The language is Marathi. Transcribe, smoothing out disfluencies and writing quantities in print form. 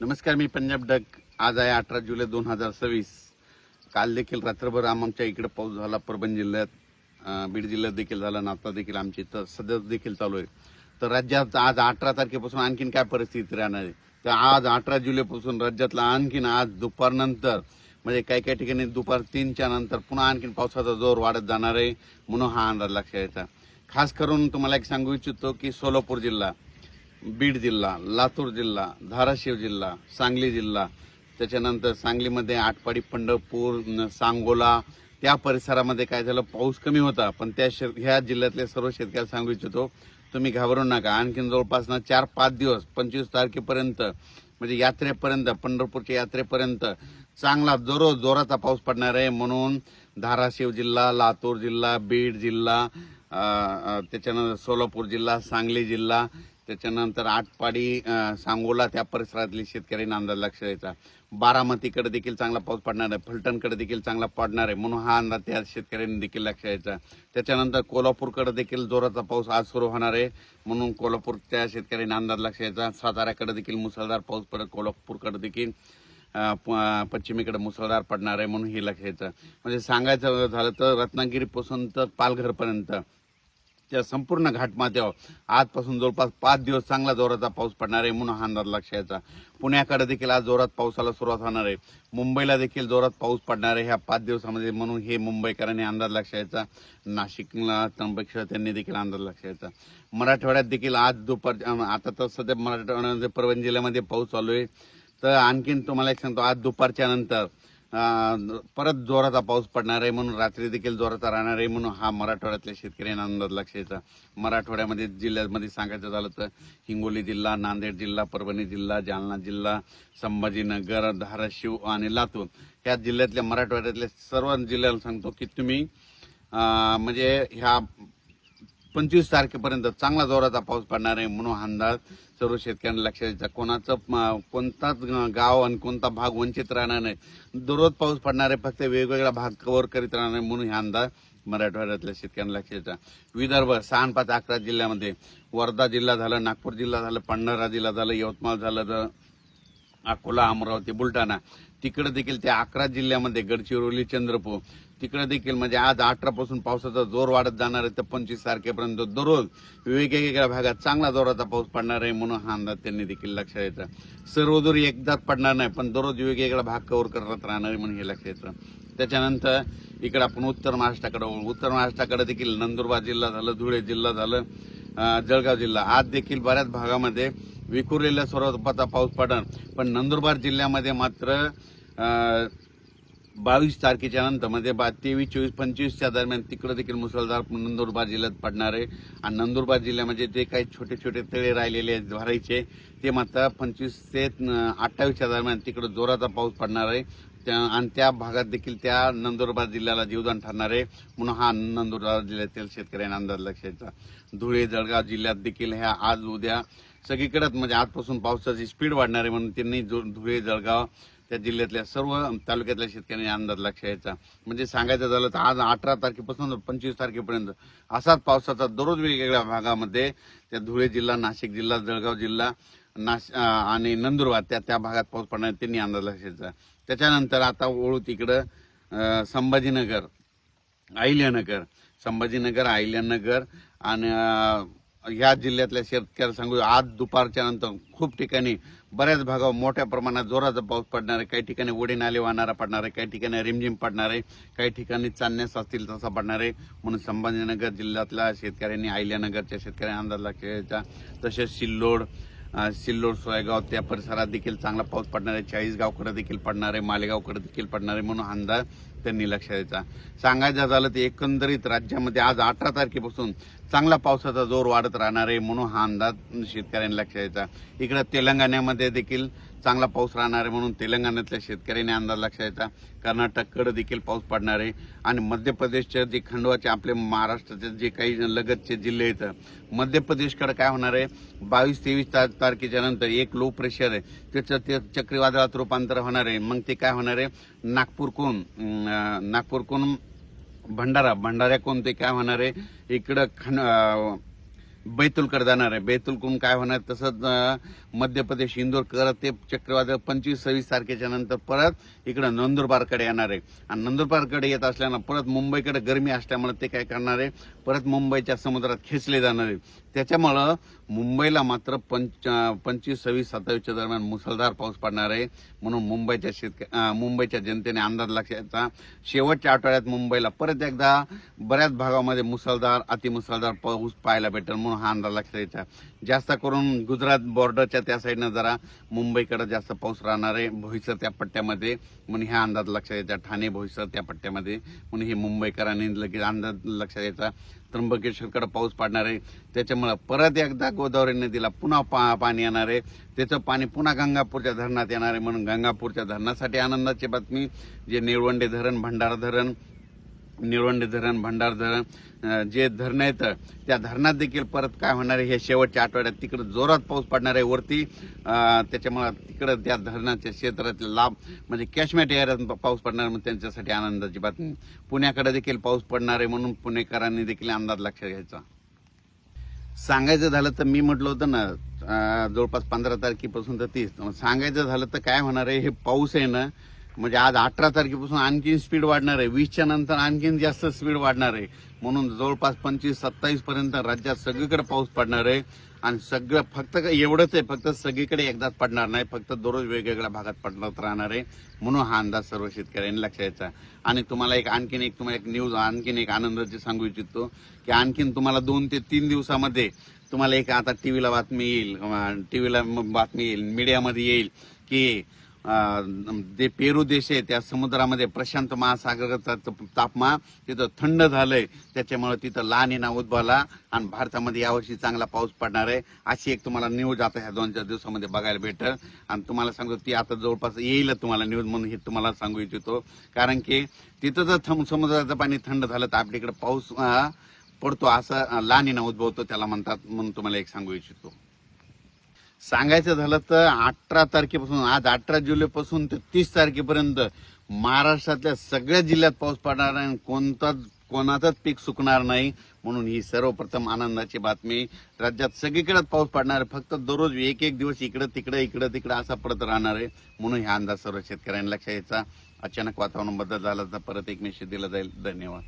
नमस्कार, मी पंजाब डक. आज आहे 18 जुलै 2026. काल देखील रात्रभर आमच्या इकडे पाऊस झाला. परभणी जिल्ह्यात, बीड जिल्ह्यात देखील झाला. नाता देखील आमची इथं सध्या देखील चालू आहे. तर राज्यात आज 18 तारखेपासून आणखीन काय परिस्थिती राहणार आहे, तर आज 18 जुलैपासून राज्यातला आणखीन आज दुपारनंतर म्हणजे काही काही ठिकाणी दुपार 3च्या नंतर पुन्हा आणखीन पावसाचा जोर वाढत जाणार आहे, म्हणून हा अंदाज लक्षात यायचा. खास करून तुम्हाला एक सांगू इच्छितो की सोलापूर जिल्हा, बीड जिल्हा, लातूर जिल्हा, धाराशिव जिल्हा, सांगली जिल्हा, त्याच्यानंतर सांगलीमध्ये आटपाडी, पंढरपूर, सांगोला त्या परिसरामध्ये काय झालं, पाऊस कमी होता. पण ह्या जिल्ह्यातले सर्व शेतकरी सांगू इच्छितो, तुम्ही घाबरू नका. आणखीन जवळपास 4-5 दिवस 25 तारखेपर्यंत म्हणजे यात्रेपर्यंत, पंढरपूरच्या यात्रेपर्यंत चांगला दररोज जोराचा पाऊस पडणार आहे. म्हणून धाराशिव जिल्हा, लातूर जिल्हा, बीड जिल्हा, त्याच्यानंतर सोलापूर जिल्हा, सांगली जिल्हा, त्याच्यानंतर आटपाडी, सांगोला त्या परिसरातली शेतकऱ्यांना अंदाज लक्ष द्यायचा. बारामतीकडे देखील चांगला पाऊस पडणार आहे, फलटणकडे देखील चांगला पडणार आहे, म्हणून हा अंदाज त्या शेतकऱ्यांनी देखील लक्ष द्यायचा. त्याच्यानंतर कोल्हापूरकडे देखील जोराचा पाऊस आज सुरू होणार आहे, म्हणून कोल्हापूरच्या शेतकऱ्यांनी अंदाज लक्ष द्यायचा. साताऱ्याकडे देखील मुसळधार पाऊस पडत, कोल्हापूरकडे देखील पश्चिमेकडे मुसळधार पडणार आहे, म्हणून हे लक्ष द्यायचं. म्हणजे सांगायचं झालं तर रत्नागिरीपासून तर पालघरपर्यंत त्या संपूर्ण घाटमाथ्यावर आजपासून जवळपास 5 दिवस चांगला जोराचा पाऊस पडणार आहे, म्हणून हा अंदाज लक्ष यायचा. पुण्याकडे देखील आज जोरात पावसाला सुरुवात होणार आहे. मुंबईला देखील जोरात पाऊस पडणार आहे ह्या 5 दिवसामध्ये, म्हणून हे मुंबईकरांनी अंदाज लक्ष यायचा. नाशिकला, त्र्यंबकेश्वर त्यांनी देखील अंदाज लक्ष यायचा. मराठवाड्यात देखील आज दुपार, आता तर सध्या मराठवाड्यामध्ये परभणी जिल्ह्यामध्ये पाऊस चालू आहे. तर आणखीन तुम्हाला एक सांगतो, आज दुपारच्या नंतर परत जोराचा पाऊस पडणार आहे, म्हणून रात्री देखील जोराचा राहणार आहे, म्हणून हा मराठवाड्यातल्या शेतकऱ्यांना अंदाज लक्ष यायचा. मराठवाड्यामध्ये जिल्ह्यामध्ये सांगायचं झालं तर हिंगोली जिल्हा, नांदेड जिल्हा, परभणी जिल्हा, जालना जिल्हा, संभाजीनगर, धाराशिव आणि लातूर ह्या जिल्ह्यातल्या, मराठवाड्यातल्या सर्व जिल्ह्याला सांगतो की तुम्ही म्हणजे ह्या 25 तारखेपर्यंत चांगला जोराचा पाऊस पडणार आहे, म्हणून अंदाज सर्व शेतकऱ्यांना लक्ष द्यायचा. कोणताच गाव आणि कोणता भाग वंचित राहणार नाही. दररोज पाऊस पडणार आहे, फक्त वेगवेगळा भाग कव्हर करीत राहणार आहे, म्हणून हा अंदाज मराठवाड्यातल्या शेतकऱ्यांना लक्ष द्यायचा. विदर्भ 6, 5, 11 जिल्ह्यामध्ये वर्धा जिल्हा झालं, नागपूर जिल्हा झालं, भंडारा जिल्हा झालं, यवतमाळ झालं, तर अकोला, अमरावती, बुलढाणा तिकडे देखील त्या 11 जिल्ह्यामध्ये, गडचिरोली, चंद्रपूर तिकडे देखील म्हणजे आज 18 पासून पावसाचा जोर वाढत जाणार आहे, तर 25 तारखेपर्यंत दररोज वेगवेगळ्या भागात चांगला जोराचा पाऊस पडणार आहे, म्हणून हा अंदाज त्यांनी देखील लक्षात द्यायचा. सर्वदूर एकदाच पडणार नाही, पण दररोज वेगवेगळा भाग कव्हर करत राहणार आहे, म्हणून हे लक्षात द्यायचं. त्याच्यानंतर इकडे आपण उत्तर महाराष्ट्राकडे देखील नंदुरबार जिल्हा झालं, धुळे जिल्हा झालं, जळगाव जिल्हा आज देखील बऱ्याच भागामध्ये विखुरलेल्या स्वरूपाचा पाऊस पडणार. पण नंदुरबार जिल्ह्यामध्ये मात्र 22 तारखेच्या नंतर म्हणजे 23, 24, 25च्या दरम्यान तिकडे देखील मुसळधार नंदुरबार जिल्ह्यात पडणार आहे. आणि नंदुरबार जिल्ह्यामध्ये जे काही छोटे छोटे तळे राहिलेले आहेत भरायचे, ते मात्र 25 ते 28च्या दरम्यान तिकडे जोराचा पाऊस पडणार आहे. आणि त्या भागात देखील त्या नंदुरबार जिल्ह्याला जीवदान ठरणार आहे, म्हणून हा नंदुरबार जिल्ह्यातील शेतकऱ्यांना अंदाज लक्षाचा. धुळे, जळगाव जिल्ह्यात देखील ह्या आज उद्या सगळीकडेच म्हणजे आजपासून पावसाची स्पीड वाढणार आहे, म्हणून त्यांनी धुळे, जळगाव त्या जिल्ह्यातल्या सर्व तालुक्यातल्या शेतकऱ्यांनी अंदाज लक्ष यायचा. म्हणजे सांगायचं झालं तर आज 18 तारखेपासून 25 तारखेपर्यंत असाच पावसाचा दररोज वेगवेगळ्या भागामध्ये त्या धुळे जिल्हा, नाशिक जिल्हा, जळगाव जिल्हा, आणि नंदुरबार त्या भागात पाऊस पडणार, त्यांनी अंदाज लक्ष यायचा. त्याच्यानंतर आता वळू तिकडं संभाजीनगर, अहिल्यानगर आणि ह्या जिल्ह्यातल्या शेतकऱ्यांना सांगू, आज दुपारच्या नंतर खूप ठिकाणी बऱ्याच भागावर मोठ्या प्रमाणात जोराचा पाऊस पडणार आहे. काही ठिकाणी ओढे नाले वाहणारा पडणार आहे, काही ठिकाणी रिमझिम पडणार आहे, काही ठिकाणी चांदण्यास असतील तसा पडणार आहे, म्हणून संभाजीनगर जिल्ह्यातल्या शेतकऱ्यांनी, अहिल्यानगरच्या शेतकऱ्यांनी अंदाज लक्ष द्यायचा. तसेच सिल्लोड, सोयगाव त्या परिसरात देखील चांगला पाऊस पडणार आहे. चाळीसगावकडे देखील पडणार आहे, मालेगावकडे देखील पडणार आहे, म्हणून अंदाज त्यांनी लक्ष द्यायचा. सांगायचं झालं तर एकंदरीत राज्यामध्ये आज 18 तारखेपासून चांगला पावसाचा जोर वाढत राहणार आहे, म्हणून हा अंदाज शेतकऱ्यांनी लक्ष द्यायचा. इकडे तेलंगणामध्ये देखील चांगला पाऊस राहणार आहे, म्हणून तेलंगणातल्या शेतकऱ्यांनी अंदाज लक्ष द्यायचा. कर्नाटककडे देखील पाऊस पडणार आहे. आणि मध्य प्रदेशचे जे खंडवाचे आपले महाराष्ट्राचे जे काही लगतचे जिल्हे आहेत, मध्य प्रदेशकडे काय होणार आहे, 22-23 तारखेच्या नंतर एक लो प्रेशर आहे, त्याचं ते चक्रीवादळात रूपांतर होणार आहे. मग ते काय होणार आहे, नागपूरकडून भंडाऱ्याकडून ते काय होणार आहे, इकडं बैतूलकडे जाणार आहे. बैतूलकडून काय होणार, तसंच मध्य प्रदेश इंदोर करत ते चक्रीवादळ 25-26 तारखेच्या नंतर परत इकडे नंदुरबारकडे येणार आहे. आणि नंदुरबारकडे येत असल्यानं परत मुंबईकडे गरमी असल्यामुळे ते काय करणार आहे, परत मुंबईच्या समुद्रात खेचले जाणार आहे. त्याच्यामुळं मुंबईला मात्र 25, 26, 27च्या दरम्यान मुसळधार पाऊस पडणार आहे. म्हणून मुंबईच्या जनतेने अंदाज लक्षाचा शेवटच्या आठवड्यात मुंबईला परत एकदा बऱ्याच भागामध्ये मुसळधार अतिमुसळधार पाऊस पाहायला भेटेल. म्हणून हा अंदाज लक्षात घ्यायचा. जास्त करून गुजरात बॉर्डरच्या त्या साईडनं जरा मुंबईकडे जास्त पाऊस राहणार आहे, भोईसर त्या पट्ट्यामध्ये. म्हणून ह्या अंदाज लक्षात घ्यायचा. ठाणे भोईसर त्या पट्ट्यामध्ये. म्हणून हे मुंबईकरांनी लगेच अंदाज लक्षात घ्यायचा. त्र्यंबकेश्वरकडे पाऊस पडणार आहे. त्याच्यामुळे परत एकदा गोदावरी नदीला पुन्हा पाणी येणार आहे. त्याचं पाणी पुन्हा गंगापूरच्या धरणात येणार आहे. म्हणून गंगापूरच्या धरणासाठी आनंदाची बातमी. जे निळवंडे धरण, भंडारा धरण, जे धरण आहेत त्या धरणात देखील परत काय होणार आहे, हे शेवटच्या आठवड्यात तिकडे जोरात पाऊस पडणार आहे वरती. त्याच्यामुळे तिकडे त्या धरणाच्या क्षेत्रातले लाभ म्हणजे कॅशमेट एरियात पाऊस पडणार, मग त्यांच्यासाठी आनंदाची बातमी. पुण्याकडे देखील पाऊस पडणार आहे. म्हणून पुणेकरांनी देखील अंदाज लक्षात घ्यायचा. सांगायचं झालं तर मी म्हटलं होतं ना जवळपास 15 तारखेपासून तर 30. सांगायचं झालं तर काय होणार आहे, हे पाऊस आहे ना, म्हणजे आज 18 तारखेपासून आणखीन स्पीड वाढणार आहे. 20च्या नंतर आणखीन जास्त स्पीड वाढणार आहे. म्हणून जवळपास 25-27 पर्यंत राज्यात सगळीकडे पाऊस पडणार आहे. आणि सगळं फक्त एवढंच आहे, फक्त सगळीकडे एकदाच पडणार नाही, फक्त दररोज वेगवेगळ्या भागात पडत राहणार आहे. म्हणून हा अंदाज सर्व शेतकऱ्यांनी लक्षात घ्यायचा. आणि तुम्हाला एक न्यूज आणखीन एक आनंदाची सांगू इच्छितो की आणखीन तुम्हाला 2 ते 3 दिवसामध्ये तुम्हाला एक आता टीव्हीला बातमी येईल, मीडियामध्ये येईल की जे पेरू देश आहे त्या समुद्रामध्ये प्रशांत महासागराचा तापमान तिथं थंड झालंय. त्याच्यामुळे तिथं ला निना उद्भवला आणि भारतामध्ये यावर्षी चांगला पाऊस पडणार आहे. अशी एक तुम्हाला न्यूज आता ह्या 2-4 दिवसामध्ये बघायला भेटेल. आणि तुम्हाला सांगतो ती आता जवळपास येईल तुम्हाला न्यूज, म्हणून हे तुम्हाला सांगू इच्छितो. कारण की तिथं जर समुद्राचं पाणी थंड झालं तर आपल्याकडे पाऊस पडतो, असं ला निना उद्भवतो त्याला म्हणतात. म्हणून तुम्हाला एक सांगू इच्छितो. सांगायचं झालं तर 18 तारखेपासून, आज 18 जुलैपासून ते 30 तारखेपर्यंत महाराष्ट्रातल्या सगळ्या जिल्ह्यात पाऊस पडणार नाही. कोणाचाच पीक सुकणार नाही. म्हणून ही सर्वप्रथम आनंदाची बातमी. राज्यात सगळीकडे पाऊस पडणार आहे. फक्त दररोज एक दिवस इकडं तिकडं असा पडत राहणार आहे. म्हणून हा अंदाज सर्व शेतकऱ्यांनी लक्षात घ्यायचा. अचानक वातावरण बदल झाला तर परत एक मेसेज दिला जाईल. धन्यवाद.